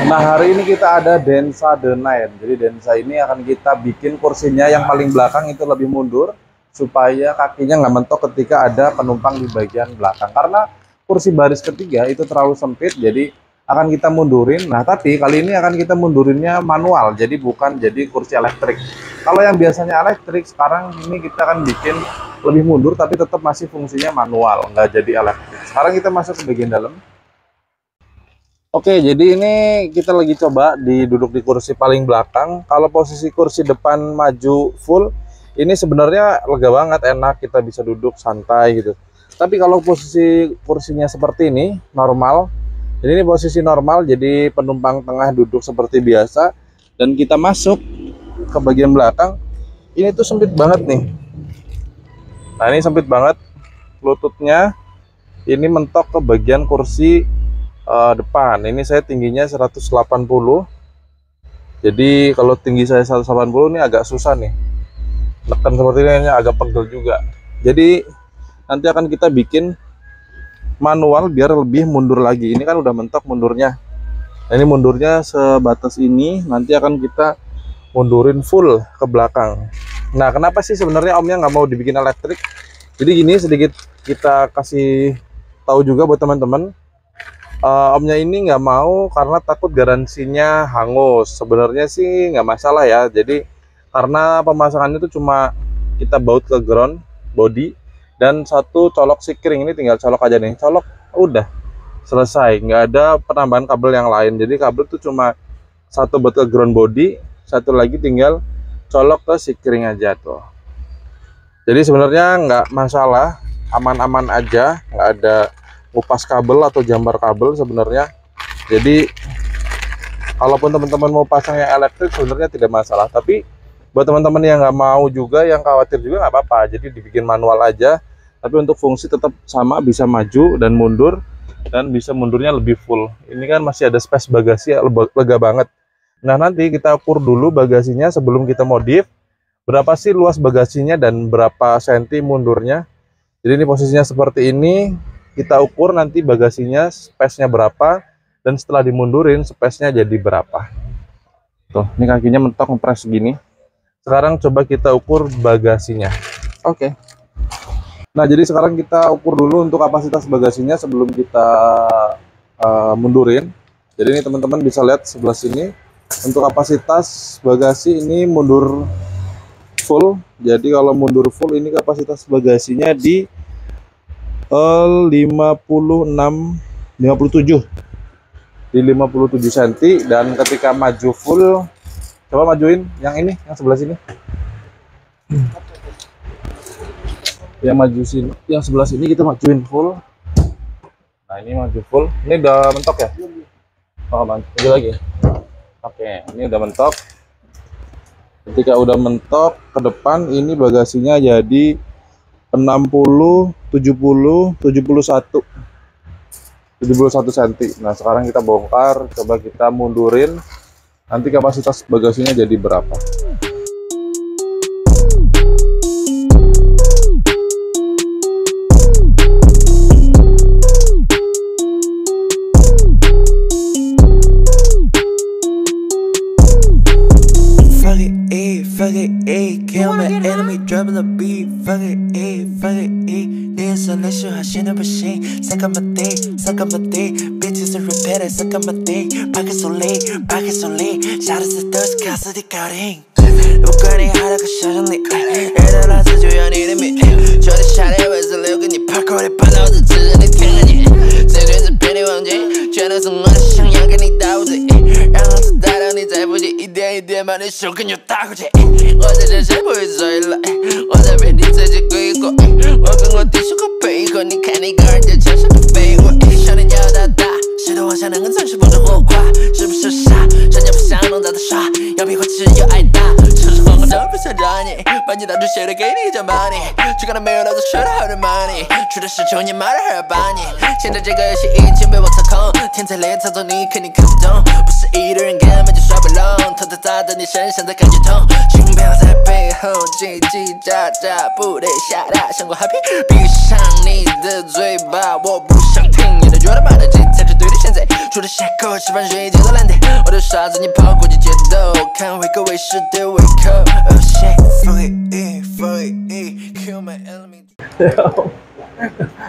Nah, hari ini kita ada Densa The Night. Jadi Densa ini akan kita bikin kursinya yang paling belakang itu lebih mundur supaya kakinya nggak mentok ketika ada penumpang di bagian belakang. Karena kursi baris ketiga itu terlalu sempit, jadi akan kita mundurin. Nah, tapi kali ini akan kita mundurinnya manual, jadi bukan jadi kursi elektrik. Kalau yang biasanya elektrik, sekarang ini kita akan bikin lebih mundur, tapi tetap masih fungsinya manual, nggak jadi elektrik. Sekarang kita masuk ke bagian dalam. Oke, jadi ini kita lagi coba duduk di kursi paling belakang. Kalau posisi kursi depan maju full, ini sebenarnya lega banget, enak, kita bisa duduk santai gitu. Tapi kalau posisi kursinya seperti ini, normal. Jadi ini posisi normal, jadi penumpang tengah duduk seperti biasa. Dan kita masuk ke bagian belakang, ini tuh sempit banget nih. Nah, ini sempit banget. Lututnya ini mentok ke bagian kursi depan. Ini saya tingginya 180. Jadi kalau tinggi saya 180 ini agak susah nih. Tekan seperti ini agak pegel juga. Jadi nanti akan kita bikin manual biar lebih mundur lagi. Ini kan udah mentok mundurnya. Nah, ini mundurnya sebatas ini. Nanti akan kita mundurin full ke belakang. Nah, kenapa sih sebenarnya omnya nggak mau dibikin elektrik? Jadi gini, sedikit kita kasih tahu juga buat teman-teman. Omnya ini nggak mau karena takut garansinya hangus. Sebenarnya sih nggak masalah ya. Jadi karena pemasangannya itu cuma kita baut ke ground body dan satu colok sikring. Ini tinggal colok aja nih, colok udah selesai, nggak ada penambahan kabel yang lain. Jadi kabel itu cuma satu baut ke ground body, satu lagi tinggal colok ke sikring aja tuh. Jadi sebenarnya nggak masalah, aman-aman aja, nggak ada ngupas kabel atau jambar kabel sebenarnya. Jadi kalaupun teman-teman mau pasang yang elektrik sebenarnya tidak masalah, tapi buat teman-teman yang nggak mau juga, yang khawatir juga, nggak apa-apa, jadi dibikin manual aja. Tapi untuk fungsi tetap sama, bisa maju dan mundur, dan bisa mundurnya lebih full. Ini kan masih ada space bagasi, lega banget. Nah, nanti kita ukur dulu bagasinya sebelum kita modif, berapa sih luas bagasinya dan berapa senti mundurnya. Jadi ini posisinya seperti ini. Kita ukur nanti bagasinya space-nya berapa, dan setelah dimundurin space-nya jadi berapa. Tuh, ini kakinya mentok ngepres segini. Sekarang coba kita ukur bagasinya. Oke. Nah, jadi sekarang kita ukur dulu untuk kapasitas bagasinya sebelum kita mundurin. Jadi ini teman-teman bisa lihat sebelah sini. Untuk kapasitas bagasi ini mundur full. Jadi kalau mundur full ini kapasitas bagasinya di 57 di 57 cm. Dan ketika maju full, coba majuin yang ini, yang sebelah sini, yang maju sini, yang sebelah sini kita majuin full. Nah, ini maju full. Ini udah mentok ya? Oh, maju lagi. Oke, ini udah mentok. Ketika udah mentok ke depan, ini bagasinya jadi 60, 70, 71 cm. Nah, sekarang kita bongkar, coba kita mundurin. Nanti kapasitas bagasinya jadi berapa? Fuck it, kill my enemy, dropping the beat. Fuck it, 내 인솔레이션 하시는 부신 suck on my dick, bitches are repeated, suck on my dick. Pocket so late, shout out to those cats of the cutting. 옷걸이 하라고 셔정리 애들한테 조연히 이름이 저리 샤레 왜서 레오근이 파코리 파나우드 지전이 탱하니 세준스 페니 왕지 죄는 승원의 샹양근이 다우지 양한테 다른이 잘 보지 이대만의 쇼근요 따구지 어제 제실 보여줘 일라 어차피 니 재짓고 있고 먹은 거 티슈가 페이고 니 캔이 걸려 저쇼가 페이고 셔는 여자다 시도와 샤능은 35점 호과 是不是傻人家不想弄到的耍要比我只有爱大不想让你把你当成谁的给你讲把你去看到没有老子学的好的 money 去的是求你妈的还要把你现在这个游戏已经被我操控天才猎操作你肯定看不懂不是一个人根本就耍不拢偷偷砸在你身上才感觉痛请不要在背后叽叽喳喳不得下大想过 happy 闭上你的嘴巴我不想听你的觉得把的这才是对的现在除了下口，吃饭睡觉都懒得，我的傻子你跑过去街头，看回口为师的胃口。Oh shit, fuck it, kill my enemy.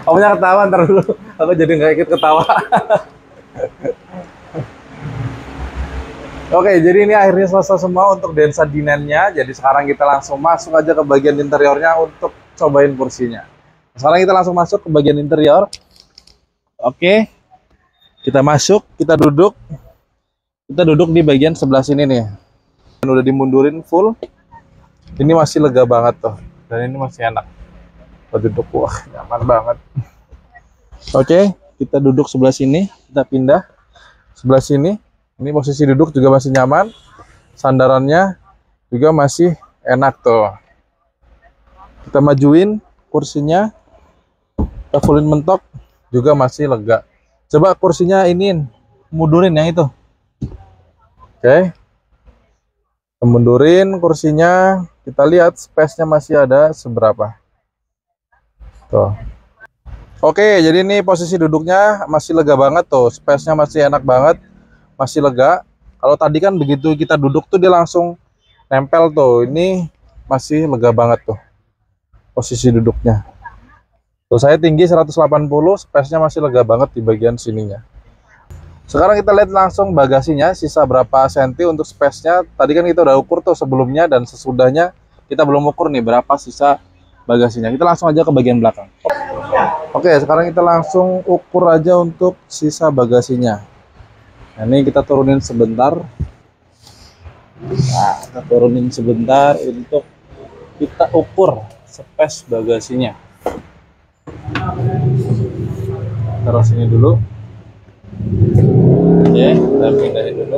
Kamunya ketawa ntar dulu. Aku jadi nggak ikut ketawa. Oke, jadi ini akhirnya selesai semua untuk Densa D9-nya. Jadi sekarang kita langsung masuk aja ke bagian interiornya untuk cobain kursinya. Sekarang kita langsung masuk ke bagian interior. Oke, kita masuk, kita duduk. Kita duduk di bagian sebelah sini nih. Dan udah dimundurin full. Ini masih lega banget tuh. Dan ini masih enak. Duduk, wah nyaman banget. Oke, kita duduk sebelah sini. Kita pindah sebelah sini. Ini posisi duduk juga masih nyaman. Sandarannya juga masih enak tuh. Kita majuin kursinya. Kita fullin mentok. Juga masih lega. Coba kursinya ini mundurin yang itu. Oke. Kita mundurin kursinya. Kita lihat space-nya masih ada seberapa. Tuh. Oke, jadi ini posisi duduknya masih lega banget tuh. Space-nya masih enak banget. Masih lega. Kalau tadi kan begitu kita duduk tuh dia langsung nempel tuh. Ini masih lega banget tuh. Posisi duduknya. Tuh saya tinggi 180, space-nya masih lega banget di bagian sininya. Sekarang kita lihat langsung bagasinya, sisa berapa senti untuk space-nya. Tadi kan kita udah ukur tuh sebelumnya dan sesudahnya kita belum ukur nih berapa sisa bagasinya. Kita langsung aja ke bagian belakang. Oke, sekarang kita langsung ukur aja untuk sisa bagasinya. Nah, ini kita turunin sebentar. Nah, kita turunin sebentar untuk kita ukur space bagasinya. Taruh sini dulu. Oke, kita pindahin dulu.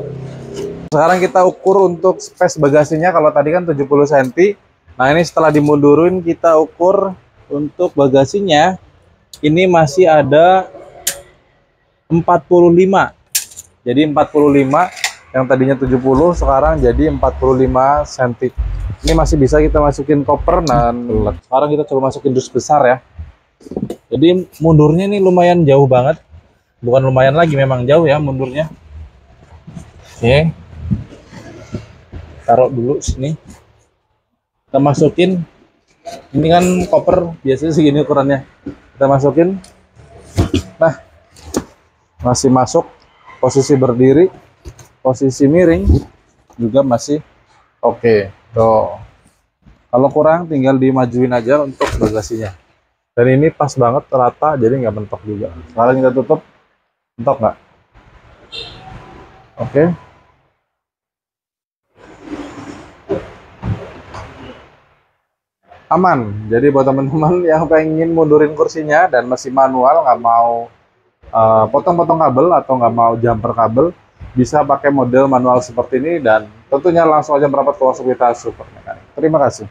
Sekarang kita ukur untuk space bagasinya. Kalau tadi kan 70 cm. Nah, ini setelah dimundurin kita ukur untuk bagasinya. Ini masih ada 45. Jadi 45 yang tadinya 70 sekarang jadi 45 cm. Ini masih bisa kita masukin koper dan sekarang kita coba masukin dus besar ya. Jadi mundurnya ini lumayan jauh banget. Bukan lumayan lagi, memang jauh ya mundurnya. Oke. Taruh dulu sini. Kita masukin. Ini kan koper biasanya segini ukurannya. Kita masukin. Nah, masih masuk. Posisi berdiri, posisi miring juga masih oke. Tuh. Kalau kurang tinggal dimajuin aja untuk bagasinya. Dan ini pas banget rata, jadi nggak mentok juga. Sekarang kita tutup, mentok nggak? Oke. Aman. Jadi buat teman-teman yang pengen mundurin kursinya dan masih manual, nggak mau potong-potong kabel atau nggak mau jumper kabel, bisa pakai model manual seperti ini dan tentunya langsung aja merapat ke Waskita Super Mekanik. Terima kasih.